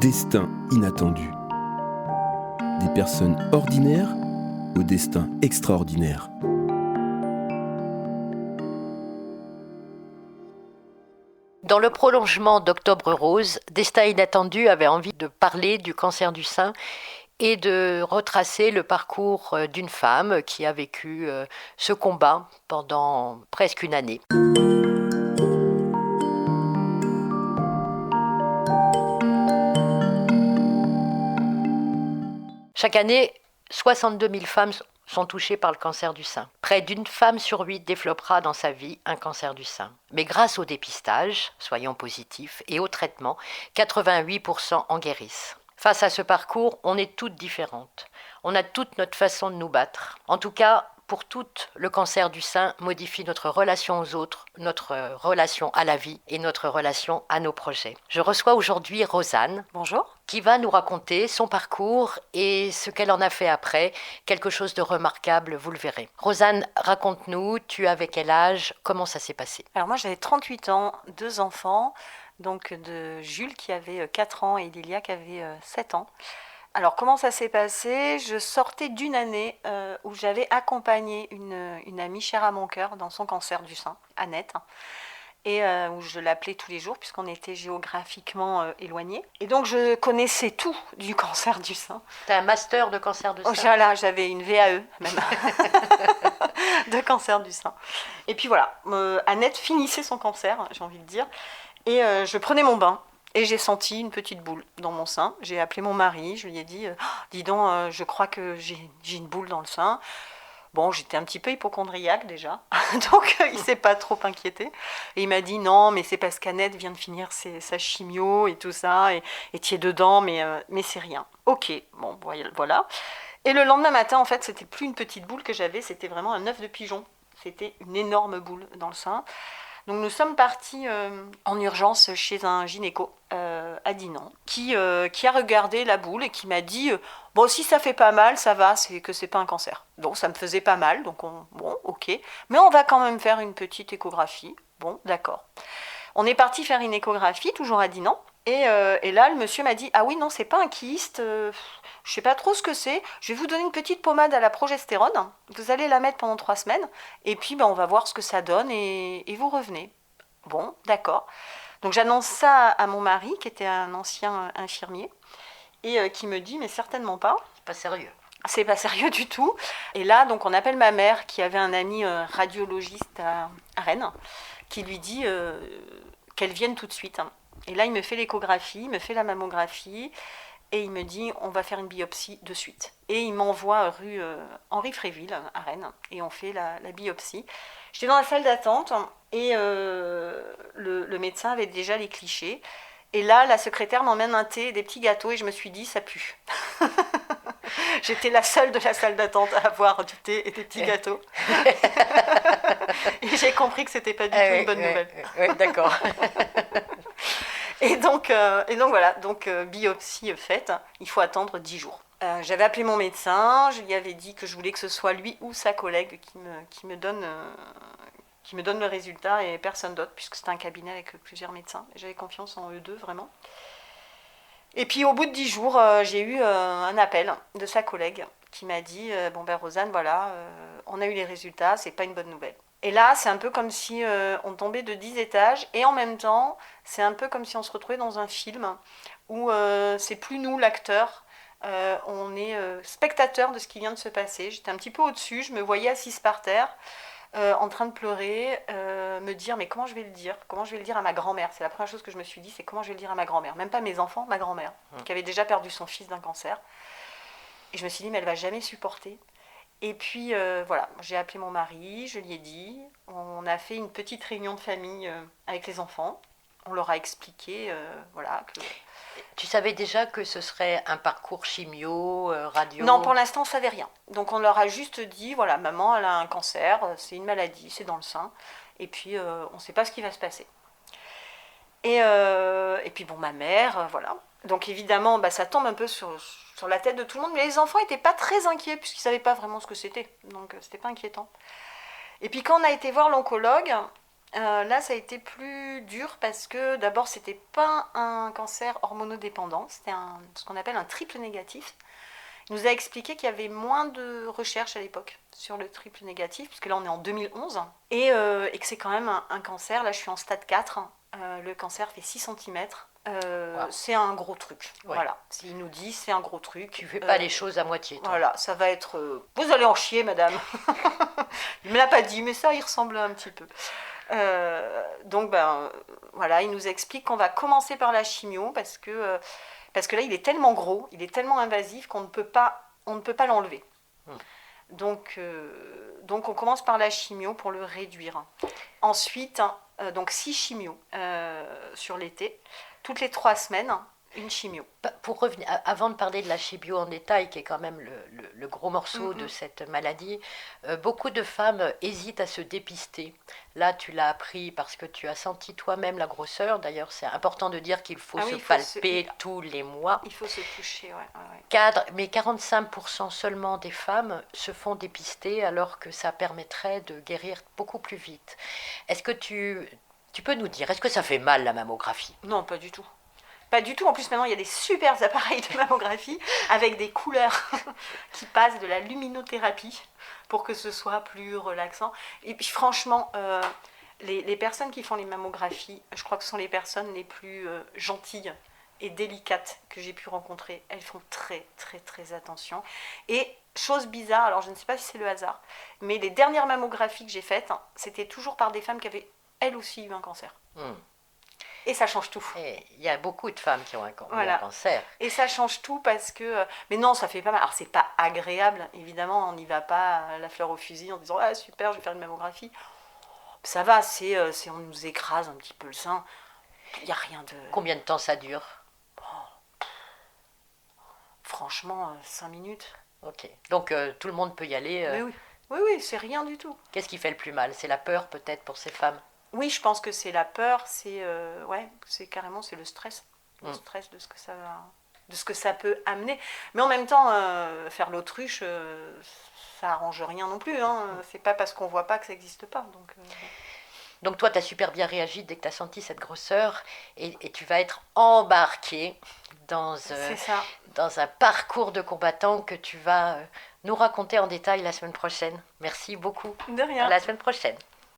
Destin inattendu. Des personnes ordinaires au destin extraordinaire. Dans le prolongement d'Octobre Rose, Destin inattendu avait envie de parler du cancer du sein et de retracer le parcours d'une femme qui a vécu ce combat pendant presque une année. Chaque année, 62 000 femmes sont touchées par le cancer du sein. Près d'une femme sur 8 développera dans sa vie un cancer du sein. Mais grâce au dépistage, soyons positifs, et au traitement, 88% en guérissent. Face à ce parcours, on est toutes différentes. On a toute notre façon de nous battre. En tout cas, pour toutes, le cancer du sein modifie notre relation aux autres, notre relation à la vie et notre relation à nos projets. Je reçois aujourd'hui Rosanne. Bonjour. Qui va nous raconter son parcours et ce qu'elle en a fait après. Quelque chose de remarquable, vous le verrez. Rosanne, raconte-nous, tu avais quel âge? Comment ça s'est passé? Alors moi j'avais 38 ans, 2 enfants, donc de Jules qui avait 4 ans et Lilia qui avait 7 ans. Alors comment ça s'est passé? Je sortais d'une année où j'avais accompagné une amie chère à mon cœur dans son cancer du sein, Annette, et où je l'appelais tous les jours puisqu'on était géographiquement éloignés. Et donc je connaissais tout du cancer du sein. Tu as un master de cancer du sein? Oh, voilà, j'avais une VAE même de cancer du sein. Et puis voilà, Annette finissait son cancer, j'ai envie de dire, et je prenais mon bain. Et j'ai senti une petite boule dans mon sein. J'ai appelé mon mari, je lui ai dit « Dis donc, je crois que j'ai une boule dans le sein ». Bon, j'étais un petit peu hypocondriaque déjà, donc il ne s'est pas trop inquiété. Et il m'a dit « Non, mais c'est parce qu'Annette vient de finir sa chimio et tout ça, et tu es dedans, mais c'est rien. » Ok, bon, voilà. Et le lendemain matin, en fait, c'était plus une petite boule que j'avais, c'était vraiment un œuf de pigeon. C'était une énorme boule dans le sein. Donc nous sommes partis en urgence chez un gynéco à Dinan qui a regardé la boule et qui m'a dit bon, si ça fait pas mal, ça va, c'est que c'est pas un cancer. Donc ça me faisait pas mal, donc bon, ok, mais on va quand même faire une petite échographie. Bon, d'accord. On est parti faire une échographie, toujours à Dinan, et là le monsieur m'a dit ah oui non, c'est pas un kyste. Je ne sais pas trop ce que c'est. Je vais vous donner une petite pommade à la progestérone. Vous allez la mettre pendant 3 semaines. Et puis, on va voir ce que ça donne et vous revenez. Bon, d'accord. Donc, j'annonce ça à mon mari, qui était un ancien infirmier, et qui me dit, mais certainement pas. C'est pas sérieux. C'est pas sérieux du tout. Et là, donc, on appelle ma mère, qui avait un ami radiologiste à Rennes, qui lui dit qu'elle vienne tout de suite. Et là, il me fait l'échographie, il me fait la mammographie. Et il me dit, on va faire une biopsie de suite. Et il m'envoie rue Henri Fréville, à Rennes, et on fait la biopsie. J'étais dans la salle d'attente, et le médecin avait déjà les clichés. Et là, la secrétaire m'emmène un thé et des petits gâteaux, et je me suis dit, ça pue. J'étais la seule de la salle d'attente à avoir du thé et des petits gâteaux. Et j'ai compris que c'était pas du tout une bonne nouvelle. Oui, d'accord. Et donc voilà, biopsie faite, il faut attendre 10 jours. J'avais appelé mon médecin, je lui avais dit que je voulais que ce soit lui ou sa collègue qui me donne le résultat et personne d'autre, puisque c'était un cabinet avec plusieurs médecins. J'avais confiance en eux deux, vraiment. Et puis au bout de 10 jours, j'ai eu un appel de sa collègue qui m'a dit « Rosanne, voilà, on a eu les résultats, c'est pas une bonne nouvelle ». Et là, c'est un peu comme si on tombait de 10 étages, et en même temps, c'est un peu comme si on se retrouvait dans un film où c'est plus nous, l'acteur, on est spectateur de ce qui vient de se passer. J'étais un petit peu au-dessus, je me voyais assise par terre, en train de pleurer, me dire, mais comment je vais le dire? Comment je vais le dire à ma grand-mère? C'est la première chose que je me suis dit, c'est comment je vais le dire à ma grand-mère? Même pas mes enfants, ma grand-mère, qui avait déjà perdu son fils d'un cancer. Et je me suis dit, mais elle va jamais supporter. Et puis voilà, j'ai appelé mon mari, je lui ai dit, on a fait une petite réunion de famille avec les enfants, on leur a expliqué, voilà. Tu savais déjà que ce serait un parcours chimio, radio? Non, pour l'instant on ne savait rien. Donc on leur a juste dit, voilà, maman elle a un cancer, c'est une maladie, c'est dans le sein, et puis on ne sait pas ce qui va se passer. Et puis bon, ma mère, voilà. Donc évidemment, ça tombe un peu sur la tête de tout le monde, mais les enfants n'étaient pas très inquiets puisqu'ils ne savaient pas vraiment ce que c'était, donc c'était pas inquiétant. Et puis quand on a été voir l'oncologue, Là, ça a été plus dur parce que d'abord, c'était pas un cancer hormonodépendant, c'était ce qu'on appelle un triple négatif. Il nous a expliqué qu'il y avait moins de recherches à l'époque sur le triple négatif, puisque là, on est en 2011, et que c'est quand même un cancer. Là, je suis en stade 4, le cancer fait 6 cm. Wow. C'est un gros truc. Ouais. Voilà. Il nous dit c'est un gros truc. Tu fais pas les choses à moitié, toi. Voilà, ça va être. Vous allez en chier, madame. Il me l'a pas dit, mais ça, il ressemble un petit peu. Donc, voilà, il nous explique qu'on va commencer par la chimio parce que là, il est tellement gros, il est tellement invasif qu'on ne peut pas l'enlever. Donc, on commence par la chimio pour le réduire. Ensuite, donc 6 chimios sur l'été. Toutes les 3 semaines, une chimio. Pour revenir, avant de parler de la chimio en détail, qui est quand même le gros morceau de cette maladie, beaucoup de femmes hésitent à se dépister. Là, tu l'as appris parce que tu as senti toi-même la grosseur. D'ailleurs, c'est important de dire qu'il faut se palper tous les mois. Il faut se toucher, ouais. Mais 45% seulement des femmes se font dépister alors que ça permettrait de guérir beaucoup plus vite. Est-ce que tu peux nous dire, est-ce que ça fait mal la mammographie ? Non, pas du tout. Pas du tout. En plus, maintenant, il y a des super appareils de mammographie avec des couleurs qui passent de la luminothérapie pour que ce soit plus relaxant. Et puis, franchement, les personnes qui font les mammographies, je crois que ce sont les personnes les plus gentilles et délicates que j'ai pu rencontrer. Elles font très, très, très attention. Et chose bizarre, alors je ne sais pas si c'est le hasard, mais les dernières mammographies que j'ai faites, c'était toujours par des femmes qui avaient, elles aussi, eu un cancer. Et ça change tout. Il y a beaucoup de femmes qui ont un cancer. Et ça change tout parce que... Mais non, ça fait pas mal. Alors, c'est pas agréable, évidemment. On n'y va pas à la fleur au fusil en disant « Ah, super, je vais faire une mammographie. » Ça va, c'est on nous écrase un petit peu le sein. Il n'y a rien de... Combien de temps ça dure ? Franchement, 5 minutes. Ok. Donc, tout le monde peut y aller. Oui, c'est rien du tout. Qu'est-ce qui fait le plus mal ? C'est la peur, peut-être, pour ces femmes ? Oui, je pense que c'est la peur, c'est carrément c'est le stress. Le stress de ce que ça peut amener. Mais en même temps, faire l'autruche, ça arrange rien non plus. C'est pas parce qu'on voit pas que ça n'existe pas. Donc toi, tu as super bien réagi dès que tu as senti cette grosseur et tu vas être embarqué dans un parcours de combattant que tu vas nous raconter en détail la semaine prochaine. Merci beaucoup. De rien. À la semaine prochaine.